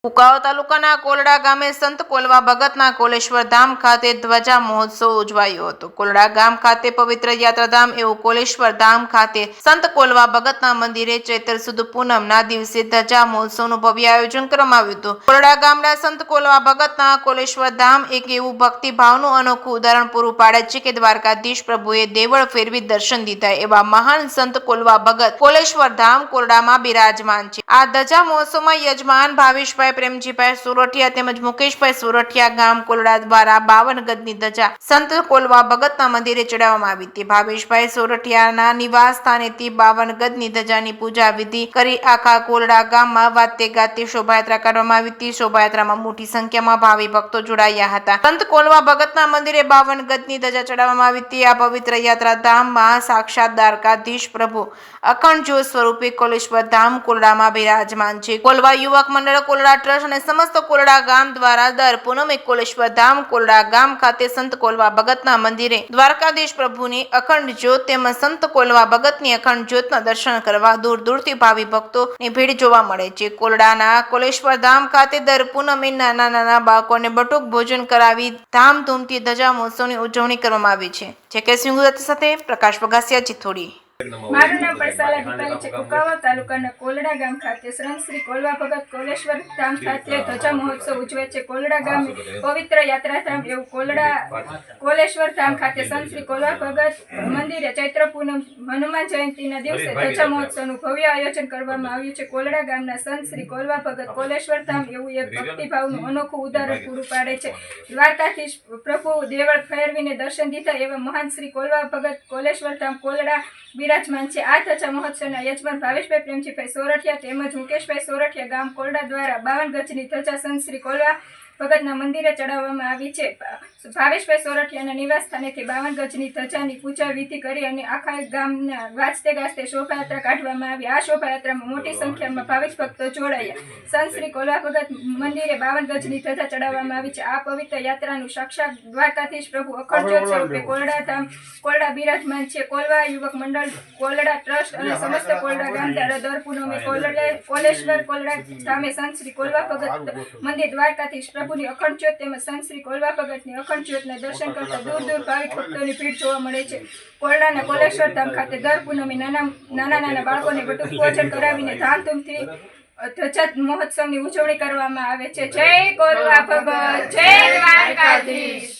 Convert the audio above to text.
કુકાવા તાલુકાના કોલડા ગામે સંત કોલવા ભગતના કોલેશ્વર ધામ ખાતે ધ્વજા મહોત્સવ ઉજવાયો હતો। કોલડા ગામ ખાતે પવિત્ર યાત્રાધામ એવું કોલેશ્વર ધામ ખાતે સંત કોલવા ભગતના મંદિરે ચૈત્ર સુદ પૂનમના દિવસે ધજા મહોત્સવનું ભવ્ય આયોજન કરવામાં આવ્યું હતું। કોલડા ગામના સંત કોલવા ભગતના કોલેશ્વર ધામ એક એવું ભક્તિભાવનું અનોખું ઉદાહરણ પૂરું પાડે છે કે દ્વારકાધીશ પ્રભુએ દેવળ ફેરવી દર્શન દીધા એવા મહાન સંત કોલવા ભગત કોલેશ્વર ધામ કોરડામાં બિરાજમાન છે। આ ધજા મહોત્સવમાં યજમાન ભાવેશભાઈ પ્રેમજીભાઈ સોરઠિયા તેમજ મુકેશભાઈ સોરઠિયા ગામ કોલડા દ્વારા 52 ગજની ધજા સંત કોલવા ભગતના મંદિરે ચડાવવામાં આવી હતી। ભાવેશભાઈ સોરઠિયાના નિવાસ સ્થાનેથી 52 ગજની ધજાની પૂજા વિધિ કરી આખા કોલડા ગામમાં વાતે ગાતે શોભાયાત્રા કાઢવામાં આવી હતી। શોભાયાત્રામાં મોટી સંખ્યામાં ભાવિ ભક્તો જોડાયા હતા। સંત કોલવા ભગતના મંદિરે 52 ગજની ધજા ચડાવવામાં આવી હતી। આ પવિત્ર યાત્રાધામમાં સાક્ષાત દ્વારકાધીશ પ્રભુ અખંડ જ્યોત સ્વરૂપે કોલેશ્વર ધામ કોલડામાં બિરાજમાન છે। કોલવા યુવક મંડળ કોલડા ટ્રસ્ટ અને સમસ્ત કોલડા ગામ દ્વારા દર પૂનમે કોલેશ્વર ધામ કોલડા ગામ ખાતે સંત કોલવા ભગતના મંદિરે દ્વારકાધીશ પ્રભુની અખંડ જ્યોત તેમજ સંત કોલવા ભગતની અખંડ જ્યોતના દર્શન કરવા દૂર દૂરથી ભાવિ ભક્તોની ભીડ જોવા મળે છે। કોલડાના કોલેશ્વર ધામ ખાતે દર પૂનમે નાના નાના બાળકોને બટુક ભોજન કરાવી ધામધૂમથી ધજા મહોત્સવની ઉજવણી કરવામાં આવી છે। જે કે સિંગુદત્ત સાથે પ્રકાશ બગાસિયા ચિથોડી। મારું નામ પરસાલા દીપાલી છે। કુકાવા તાલુકાના કોલડા ગામ ખાતે સંત શ્રી કોલવા ભગત કોલેશ્વર ધામ ખાતે ધજા મહોત્સવ ઉજવે છે। કોલડા ગામે પવિત્ર યાત્રાધામ એવું કોલેશ્વર ધામ ખાતે સંત શ્રી કોલવા ભગત મંદિરે ચૈત્ર પૂનમ હનુમાન જયંતિના દિવસે ધજા મહોત્સવનું ભવ્ય આયોજન કરવામાં આવ્યું છે। કોલડા ગામના સંત શ્રી કોલવા ભગત કોલેશ્વર ધામ એવું એક ભક્તિભાવનું અનોખું ઉદાહરણ પૂરું પાડે છે। દ્વારકાધીશ પ્રભુ દેવળ ફેરવીને દર્શન દીધા એવા મહાન શ્રી કોલવા ભગત કોલેશ્વર ધામ કોલડા બિરાજમાન છે। આ ધજા મહોત્સવના યજમાન ભાવેશભાઈ પ્રેમજીભાઈ સોરઠિયા તેમજ મુકેશભાઈ સોરઠિયા ગામ કોલડા દ્વારા 52 ગજની ધજા સંત શ્રી કોલવા ભગતના મંદિરે ચડાવવામાં આવી છે। ભાવેશભાઈ સોરઠિયાના નિવાસ સ્થાનેથી 52 ગજની ધજાની પૂજા વિધિ કરી અને આખા ગામના વાજતે ગાજતે શોભાયાત્રા કાઢવામાં આવી। આ શોભાયાત્રામાં મોટી સંખ્યામાં ભાવિક ભક્તો જોડાયા। સંત શ્રી કોલવા ભગત મંદિરે 52 ગજની ધજા ચડાવવામાં આવી છે। આ પવિત્ર યાત્રાનું સાક્ષાત દ્વારકાધીશ પ્રભુ અખંડ જ્યોત સ્વરૂપે કોલડા ધામ કોલડા બિરાજમાન છે। કોલવા યુવક મંડળ કોલડા ટ્રસ્ટ અને સમસ્ત કોલડા ગામ દ્વારા દર પૂનમે કોલેશ્વર કોલડા ધામે સંત શ્રી કોલવા ભગત મંદિર દ્વારકાધીશ પ્રભુની અખંડ જ્યોત તેમજ સંત શ્રી કોલવા ભગતની અખંડ જ્યોતના દર્શન કરતા દૂર દૂર ભાવિક ભક્તોની ભીડ જોવા મળે છે। કોલડાના કોલેશ્વર ધામ ખાતે દર પૂનમે નાના બાળકોને બટુક ભોજન કરાવીને ધામધૂમથી ધજા મહોત્સવની ઉજવણી કરવામાં આવે છે। જય કોલવા ભગત, જય દ્વારકાધીશ।